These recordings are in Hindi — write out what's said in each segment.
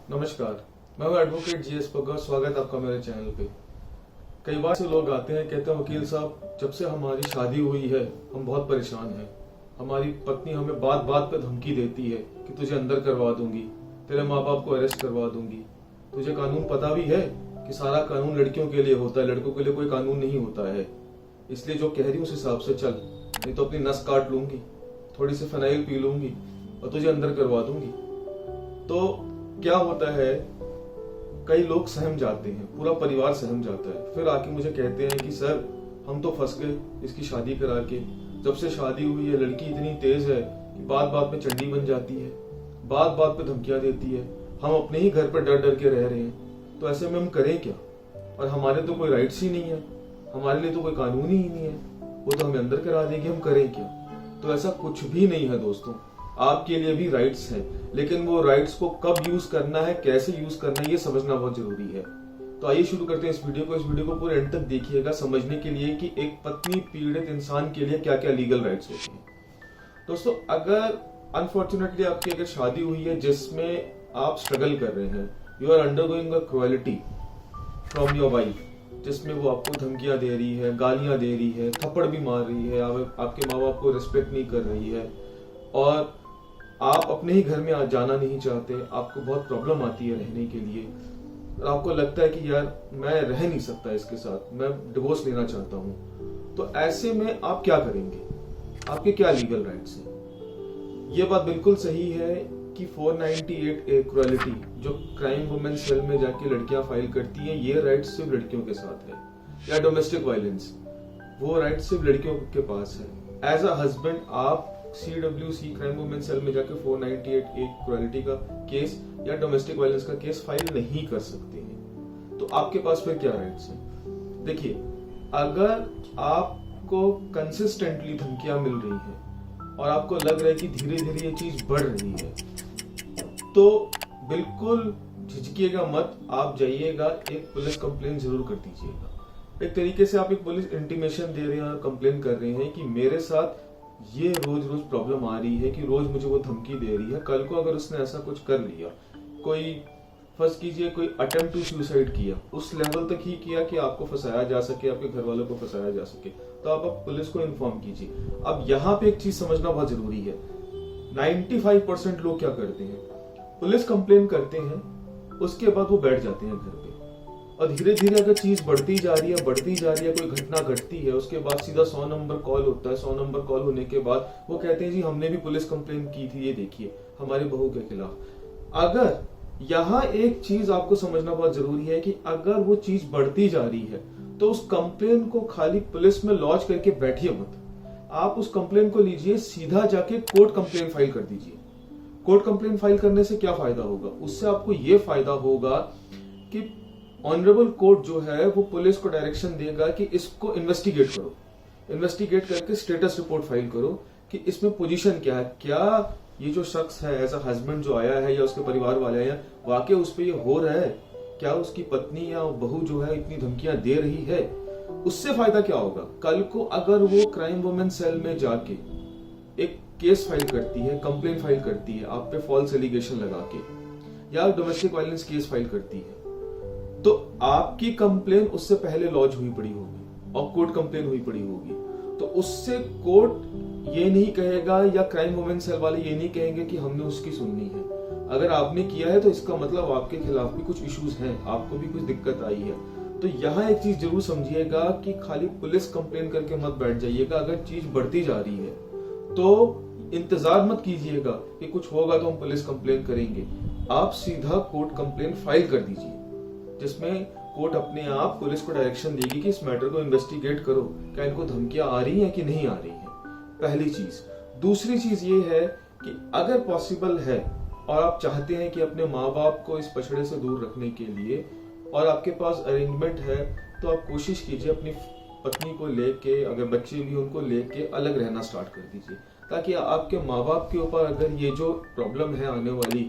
नमस्कार, मैं हूं एडवोकेट जीएस पगवा। स्वागत है आपका मेरे चैनल पे। कई बार से लोग आते हैं, कहते हैं वकील साहब, जब से हमारी शादी हुई है हम बहुत परेशान हैं। हमारी पत्नी हमें बात बात पे धमकी देती है कि तुझे अंदर करवा दूंगी, तेरे माँ बाप को अरेस्ट करवा दूंगी। तुझे कानून पता भी है कि सारा कानून लड़कियों के लिए होता है, लड़कों के लिए कोई कानून नहीं होता है। इसलिए जो कह रही हूँ उस हिसाब से चल, नहीं तो अपनी नस काट लूंगी, थोड़ी सी फिनाइल पी लूंगी और तुझे अंदर करवा दूंगी। तो क्या होता है, कई लोग सहम जाते हैं, पूरा परिवार सहम जाता है, फिर आके मुझे कहते हैं कि सर हम तो फंस गए इसकी शादी करा के। जब से शादी हुई है लड़की इतनी तेज है कि बात बात पे चंडी बन जाती है, बात बात पे धमकियां देती है। हम अपने ही घर पर डर डर के रह रहे हैं, तो ऐसे में हम करें क्या? और हमारे तो कोई राइट्स ही नहीं है, हमारे लिए तो कोई कानून ही नहीं है, वो तो हमें अंदर करा देगी, हम करें क्या? तो ऐसा कुछ भी नहीं है दोस्तों। आपके लिए भी राइट्स हैं, लेकिन वो राइट्स को कब यूज करना है, कैसे यूज करना है, ये समझना बहुत जरूरी है। तो आइए शुरू करते हैं इस वीडियो को। इस वीडियो को पूरे एंड तक देखिएगा समझने के लिए कि एक पत्नी पीड़ित इंसान के लिए क्या क्या लीगल राइट्स होते हैं। दोस्तों, अगर अनफॉर्चुनेटली आपकी अगर शादी हुई है जिसमें आप स्ट्रगल कर रहे हैं, you are undergoing a cruelty from your wife, जिसमें वो आपको धमकियां दे रही है, गालियां दे रही है, थप्पड़ भी मार रही है, आपके माँ बाप को रिस्पेक्ट नहीं कर रही है, और आप अपने ही घर में जाना नहीं चाहते, आपको बहुत प्रॉब्लम आती है रहने के लिए, और आपको लगता है कि यार मैं रह नहीं सकता इसके साथ, मैं डिवोर्स लेना चाहता हूं। तो ऐसे में आप क्या करेंगे? आपके क्या लीगल राइट्स हैं? ये बात बिल्कुल सही है कि 498A क्रुएलिटी जो क्राइम वुमेन सेल में जाके लड़कियां फाइल करती हैं, ये राइट्स सिर्फ लड़कियों के साथ है। या डोमेस्टिक वायलेंस, वो राइट्स सिर्फ लड़कियों के पास है। एज अ हस्बैंड आप CWC क्राइम वुमेन सेल में जाके 498A क्रुएलिटी का केस या डोमेस्टिक वायलेंस का केस फाइल नहीं कर सकते हैं। तो आपके पास फिर क्या राइट्स हैं? देखिए, अगर आपको कंसिस्टेंटली धमकियां मिल रही हैं और आपको लग रहा है कि धीरे धीरे ये चीज बढ़ रही है, तो बिल्कुल झिझकिएगा मत, आप जाइएगा एक पुलिस कंप्लेन जरूर कर दीजिएगा। एक तरीके से आप एक पुलिस इंटीमेशन दे रहे हैं और कंप्लेन कर रहे हैं कि मेरे साथ ये रोज रोज प्रॉब्लम आ रही है, कि रोज मुझे वो धमकी दे रही है। कल को अगर उसने ऐसा कुछ कर लिया, कोई फर्स्ट कीजिए कोई अटेम्प्ट टू सुसाइड किया, उस लेवल तक ही किया कि आपको फंसाया जा सके, आपके घर वालों को फंसाया जा सके, तो आप पुलिस को इन्फॉर्म कीजिए। अब यहाँ पे एक चीज समझना बहुत जरूरी है। 95% लोग क्या करते हैं, पुलिस कंप्लेन करते हैं, उसके बाद वो बैठ जाते हैं घर पे, और धीरे धीरे अगर चीज बढ़ती जा रही है, कोई घटना घटती है, उसके बाद सीधा 100 नंबर कॉल होता है। 100 नंबर कॉल होने के बाद वो कहते हैं जी हमने भी पुलिस कंप्लेन की थी, ये देखिए हमारी बहू के खिलाफ। अगर यहाँ एक चीज आपको समझना बहुत जरूरी है कि अगर वो चीज बढ़ती जा रही है, तो उस कंप्लेन को खाली पुलिस में लॉन्च करके बैठिए मत। आप उस कंप्लेन को लीजिए, सीधा जाके कोर्ट कंप्लेन फाइल कर दीजिए। कोर्ट कंप्लेन फाइल करने से क्या फायदा होगा? उससे आपको ये फायदा होगा कि ऑनरेबल कोर्ट जो है वो पुलिस को डायरेक्शन देगा कि इसको इन्वेस्टिगेट करो, इन्वेस्टिगेट करके स्टेटस रिपोर्ट फाइल करो कि इसमें पोजीशन क्या है, क्या ये जो शख्स है एज अ हस्बैंड जो आया है या उसके परिवार वाले हैं, वाकई उस पर ये हो रहा है, क्या उसकी पत्नी या बहू जो है इतनी धमकियां दे रही है। उससे फायदा क्या होगा? कल को अगर वो क्राइम वुमेन सेल में जाके एक केस फाइल करती है, कंप्लेन फाइल करती है आप पे फॉल्स एलिगेशन लगा के, या डोमेस्टिक वायलेंस केस फाइल करती है, तो आपकी कंप्लेन उससे पहले लॉन्च हुई पड़ी होगी और कोर्ट कंप्लेन हुई पड़ी होगी। तो उससे कोर्ट ये नहीं कहेगा या क्राइम वुमेन सेल वाले ये नहीं कहेंगे कि हमने उसकी सुननी है। अगर आपने किया है तो इसका मतलब आपके खिलाफ भी कुछ इश्यूज हैं, आपको भी कुछ दिक्कत आई है। तो यहाँ एक चीज जरूर समझिएगा कि खाली पुलिस कंप्लेन करके मत बैठ जाइएगा। अगर चीज बढ़ती जा रही है तो इंतजार मत कीजिएगा कि कुछ होगा तो हम पुलिस कंप्लेन करेंगे। आप सीधा कोर्ट कंप्लेन फाइल कर दीजिए, जिसमें कोर्ट अपने आप पुलिस को डायरेक्शन देगी कि इस मैटर को इन्वेस्टिगेट करो, क्या इनको धमकियां आ रही हैं कि नहीं आ रही हैं। पहली चीज। दूसरी चीज ये है कि अगर पॉसिबल है और आप चाहते हैं कि अपने माँ बाप को इस पछड़े से दूर रखने के लिए और आपके पास अरेंजमेंट है, तो आप कोशिश कीजिए अपनी पत्नी को लेके, अगर बच्चे भी उनको लेके अलग रहना स्टार्ट कर दीजिए, ताकि आपके माँ बाप के ऊपर अगर ये जो प्रॉब्लम है आने वाली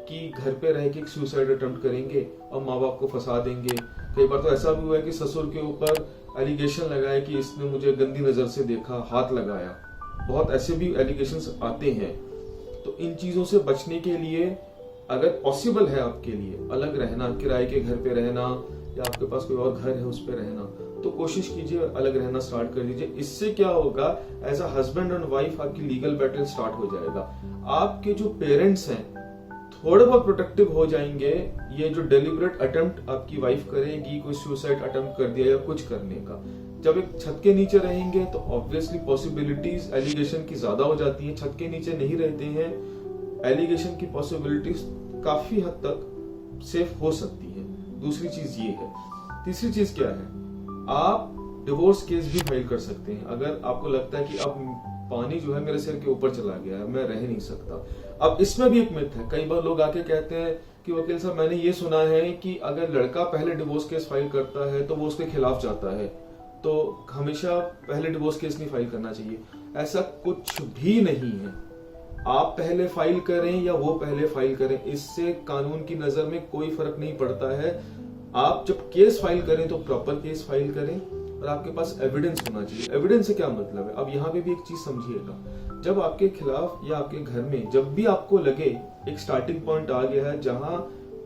कि घर पे रह के सुसाइड अटेम्प्ट करेंगे और माँ बाप को फंसा देंगे। कई बार तो ऐसा भी हुआ है कि ससुर के ऊपर एलिगेशन लगाया कि इसने मुझे गंदी नजर से देखा, हाथ लगाया, बहुत ऐसे भी एलिगेशंस आते हैं। तो इन चीजों से बचने के लिए अगर पॉसिबल है आपके लिए अलग रहना, किराए के घर पे रहना या आपके पास कोई और घर है उस पे रहना, तो कोशिश कीजिए अलग रहना स्टार्ट कर दीजिए। इससे क्या होगा, as a husband and wife आपकी लीगल बैटल स्टार्ट हो जाएगा। आपके जो पेरेंट्स हैं थोड़े बहुत प्रोटेक्टिव हो जाएंगे। ये जो डेलिबरेट अटेम्प्ट आपकी वाइफ करेगी, कोई सुसाइड अटेम्प्ट कर दिया या कुछ करने का, जब एक छत के नीचे रहेंगे तो ऑब्वियसली पॉसिबिलिटीज एलिगेशन की ज्यादा हो जाती है। छत के नीचे नहीं रहते हैं, एलिगेशन की पॉसिबिलिटीज काफी हद तक सेफ हो सकती है। दूसरी चीज ये है। तीसरी चीज क्या है, आप डिवोर्स केस भी फाइल कर सकते हैं अगर आपको लगता है कि अब पानी जो है मेरे सिर के ऊपर चला गया है, मैं रह नहीं सकता। अब इसमें भी एक मिथ है, कई बार लोग आके कहते हैं कि वकील साहब मैंने ये सुना है कि अगर लड़का पहले डिवोर्स केस फाइल करता है तो वो उसके खिलाफ जाता है, तो हमेशा पहले डिवोर्स केस नहीं फाइल करना चाहिए। ऐसा कुछ भी नहीं है। आप पहले फाइल करें या वो पहले फाइल करें, इससे कानून की नजर में कोई फर्क नहीं पड़ता है। आप जब केस फाइल करें तो प्रॉपर केस फाइल करें और आपके पास एविडेंस होना चाहिए। एविडेंस से क्या मतलब है, अब यहाँ पे भी एक चीज समझिएगा। जब आपके खिलाफ या आपके घर में जब भी आपको लगे एक स्टार्टिंग पॉइंट आ गया है जहां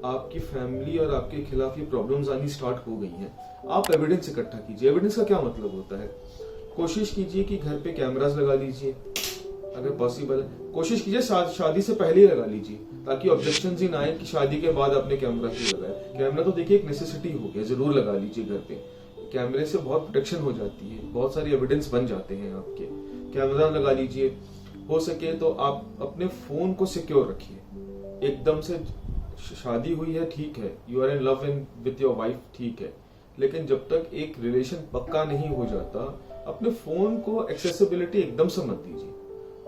आपकी फैमिली और आपके खिलाफ ये प्रॉब्लम्स आनी स्टार्ट हो गई हैं, आप एविडेंस इकट्ठा कीजिए। एविडेंस का क्या मतलब होता है, कोशिश कीजिए कि घर पे कैमरास लगा लीजिए अगर पॉसिबल है। कोशिश कीजिए शादी से पहले ही लगा लीजिए ताकि ऑब्जेक्शंस ही ना आए कि शादी के बाद आपने कैमरा क्यों लगाया। कैमरा तो देखिए एक नेसेसिटी हो गया, जरूर लगा लीजिए घर पे। कैमरे से बहुत प्रोटेक्शन हो जाती है, बहुत सारे एविडेंस बन जाते हैं आपके। कैमरा लगा लीजिए, हो सके तो आप अपने फोन को सिक्योर रखिए। एकदम से शादी हुई है ठीक है, you are in love in with your wife ठीक है, लेकिन जब तक एक रिलेशन पक्का नहीं हो जाता अपने फोन को एक्सेसिबिलिटी एकदम से मत दीजिए।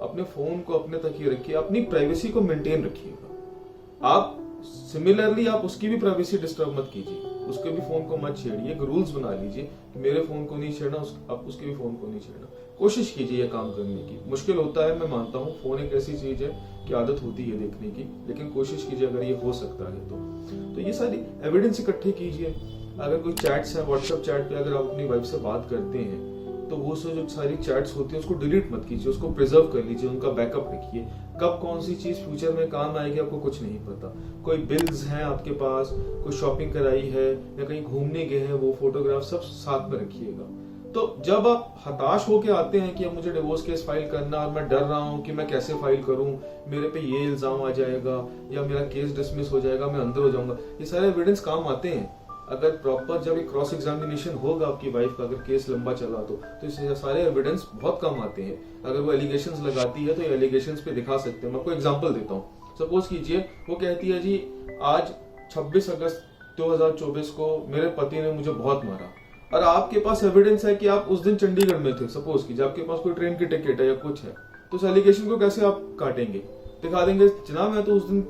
अपने फोन को अपने तक ही रखिए, अपनी प्राइवेसी को मेंटेन रखिएगा। आप सिमिलरली आप उसकी भी प्राइवेसी डिस्टर्ब मत कीजिए, उसके भी फोन को मत छेड़िए। एक रूल्स बना लीजिए कि मेरे फोन को नहीं छेड़ना, आप उसके भी फोन को नहीं छेड़ना। कोशिश कीजिए ये काम करने की। मुश्किल होता है, मैं मानता हूँ, फोन एक ऐसी चीज है कि आदत होती है देखने की, लेकिन कोशिश कीजिए अगर ये हो सकता है तो ये सारी एविडेंस इकट्ठे कीजिए। अगर कोई चैट्स है व्हाट्सएप चैट पे, अगर आप अपनी वाइफ से बात करते हैं तो वो जो सारी चैट्स होती है उसको डिलीट मत कीजिए, उसको प्रिजर्व कर लीजिए, उनका बैकअप रखिए। कब कौन सी चीज फ्यूचर में काम आएगी आपको कुछ नहीं पता। कोई बिल्स हैं आपके पास, कोई शॉपिंग कराई है या कहीं घूमने गए हैं, वो फोटोग्राफ सब साथ में रखिएगा। तो जब आप हताश होके आते हैं कि अब मुझे डिवोर्स केस फाइल करना और मैं डर रहा हूं कि मैं कैसे फाइल करूं, मेरे पे ये इल्जाम आ जाएगा या मेरा केस डिसमिस हो जाएगा, मैं अंदर हो जाऊंगा, ये सारे एविडेंस काम आते हैं। अगर प्रॉपर जब एक क्रॉस एग्जामिनेशन होगा आपकी वाइफ का, अगर केस लंबा चला तो इससे सारे एविडेंस बहुत काम आते हैं। अगर वो एलिगेशंस लगाती है तो एलिगेशंस पे दिखा सकते हैं। मैं आपको एग्जांपल देता हूँ। सपोज कीजिए वो कहती है जी आज 26 अगस्त 2024 को मेरे पति ने मुझे बहुत मारा, और आपके पास एविडेंस है कि आप उस दिन चंडीगढ़ में थे। सपोज कीजिए आपके पास कोई ट्रेन की टिकट है या कुछ है, तो उस एलिगेशन को कैसे आप काटेंगे? दिखा देंगे जनाब मैं तो उस दिन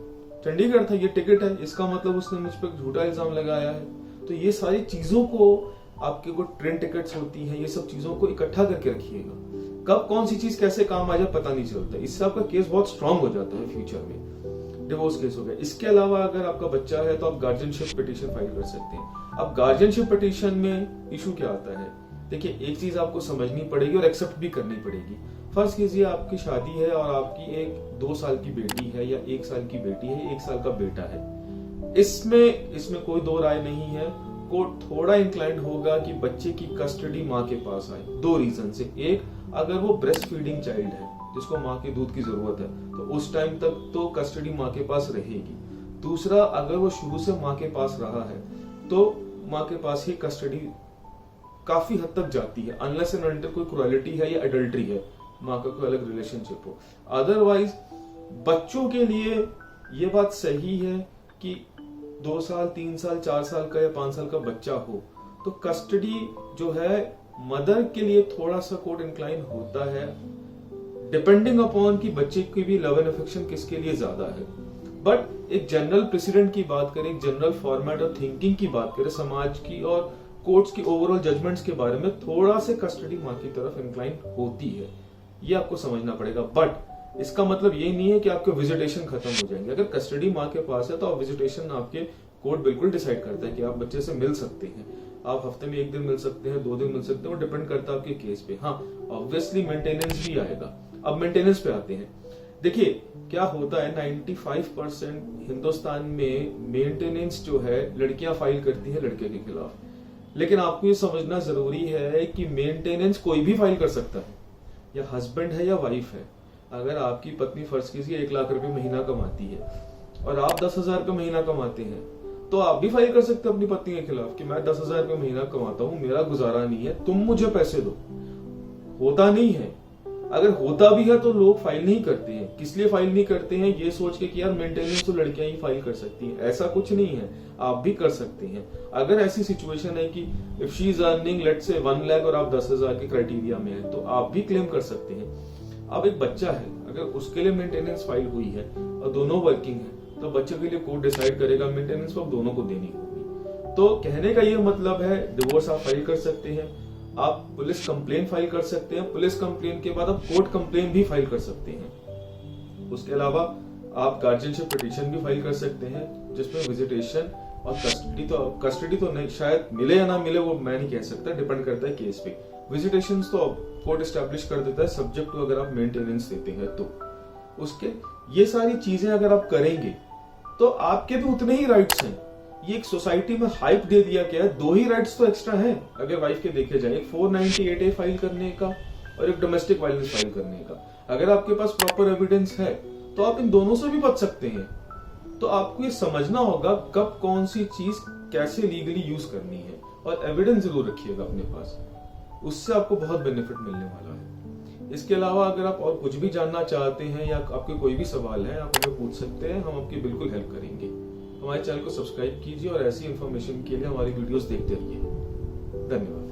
चंडीगढ़ था, ये टिकट है, इसका मतलब उसने मुझ पर झूठा इल्जाम लगाया है। तो ये सारी चीजों को, आपके को ट्रेन टिकट्स होती हैं, ये सब चीजों को इकट्ठा करके रखिएगा। कब कौन सी चीज कैसे काम आ जाए पता नहीं चलता। इससे आपका केस बहुत स्ट्रांग हो जाता है फ्यूचर में। डिवोर्स केस हो गया। इसके अलावा अगर आपका बच्चा है तो आप गार्जियनशिप पिटीशन फाइल कर सकते हैं। अब गार्जियनशिप पिटीशन में इशू क्या आता है, देखिए एक चीज आपको समझनी पड़ेगी और एक्सेप्ट भी करनी पड़ेगी। फर्ज कीजिए आपकी शादी है और आपकी एक 2 साल की बेटी है या 1 साल की बेटी है, 1 साल का बेटा है। इसमें कोई दो राय नहीं है। कोर्ट थोड़ा इंक्लाइंड होगा कि बच्चे की कस्टडी माँ के पास आए, 2 रीजन से। एक, अगर वो ब्रेस्ट फीडिंग चाइल्ड है जिसको माँ के दूध की जरूरत है तो उस टाइम तक तो कस्टडी माँ के पास रहेगी। दूसरा, अगर वो शुरू से माँ के पास रहा है तो माँ के पास ही कस्टडी काफी हद तक जाती है, अनलेस एंड अनटिल कोई क्रुएलिटी है या एडल्ट्री है, माँ का कोई अलग रिलेशनशिप हो। अदरवाइज बच्चों के लिए ये बात सही है कि 2 साल 3 साल 4 साल का या 5 साल का बच्चा हो तो कस्टडी जो है मदर के लिए थोड़ा सा कोर्ट इंक्लाइन होता है, डिपेंडिंग अपॉन कि बच्चे की भी लव एंड अफेक्शन किसके लिए ज्यादा है। बट एक जनरल प्रेसिडेंट की बात करें, एक जनरल फॉर्मेट ऑफ थिंकिंग की बात करें, समाज की और कोर्ट्स की ओवरऑल जजमेंट्स के बारे में, थोड़ा से कस्टडी माँ की तरफ इंक्लाइन होती है। ये आपको समझना पड़ेगा। बट इसका मतलब ये नहीं है कि आपके विजिटेशन खत्म हो जाएंगे। अगर कस्टडी माँ के पास है तो आप विजिटेशन आपके कोर्ट बिल्कुल डिसाइड करता है कि आप बच्चे से मिल सकते हैं। आप हफ्ते में 1 दिन मिल सकते हैं, 2 दिन मिल सकते हैं, वो डिपेंड करता है आपके केस पे। हाँ, ऑब्वियसली मेंटेनेंस भी आएगा। अब मेंटेनेंस पे आते हैं। देखिए क्या होता है, 95% हिंदुस्तान में मेंटेनेंस जो है लड़कियां फाइल करती है लड़के के खिलाफ, लेकिन आपको ये समझना जरूरी है कि मेंटेनेंस कोई भी फाइल कर सकता है, या हस्बैंड है या वाइफ है। अगर आपकी पत्नी फर्ज कीजिए 1 लाख रुपए महीना कमाती है और आप 10,000 का महीना कमाते हैं, तो आप भी फाइल कर सकते हैं अपनी पत्नी के खिलाफ कि मैं 10,000 रुपए महीना कमाता हूं, मेरा गुजारा नहीं है, तुम मुझे पैसे दो। होता नहीं है, अगर होता भी है तो लोग फाइल नहीं करते हैं। किस लिए फाइल नहीं करते हैं? ये सोच के कि यार मेंटेनेंस तो लड़कियां ही फाइल कर सकती हैं। ऐसा कुछ नहीं है, आप भी कर सकते हैं। अगर ऐसी सिचुएशन है कि if she is earning let's say 1 lakh और आप 10,000 के क्राइटेरिया में है, तो आप भी क्लेम कर सकते हैं। अब एक बच्चा है, अगर उसके लिए मेंटेनेंस फाइल हुई है और दोनों वर्किंग है, तो बच्चे के लिए कोर्ट डिसाइड करेगा मेंटेनेंस तो आप दोनों को देनी होगी। तो कहने का ये मतलब है डिवोर्स आप फाइल कर सकते हैं, आप पुलिस कंप्लेन फाइल कर सकते हैं, पुलिस कंप्लेन के बाद आप कोर्ट कंप्लेन भी फाइल कर सकते हैं। उसके अलावा आप गार्जियनशिप पिटीशन भी फाइल कर सकते हैं, जिसमें विजिटेशन और कस्टडी तो नहीं, शायद मिले या ना मिले वो मैं नहीं कह सकता, डिपेंड करता है केस पे। विजिटेशन तो कोर्ट एस्टेब्लिश कर देता है सब्जेक्ट टू अगर आप मेंटेनेंस देते हैं तो। उसके ये सारी चीजें अगर आप करेंगे तो आपके भी उतने ही राइट्स हैं। ये एक सोसाइटी में हाइप दे दिया गया है, 2 ही राइट्स तो एक्स्ट्रा हैं अगर वाइफ के देखे जाए, एक 498A फाइल करने का और एक डोमेस्टिक वायलेंस फाइल करने का। अगर आपके पास प्रॉपर एविडेंस है तो आप इन दोनों से भी बच सकते हैं। तो आपको ये समझना होगा कब कौन सी चीज कैसे लीगली यूज करनी है, और एविडेंस जरूर रखिएगा अपने पास, उससे आपको बहुत बेनिफिट मिलने वाला है। इसके अलावा अगर आप और कुछ भी जानना चाहते हैं या आपके कोई भी सवाल है, आप हमें पूछ सकते हैं, हम आपकी बिल्कुल हेल्प करेंगे। हमारे चैनल को सब्सक्राइब कीजिए और ऐसी इंफॉर्मेशन के लिए हमारी वीडियोस देखते रहिए। धन्यवाद।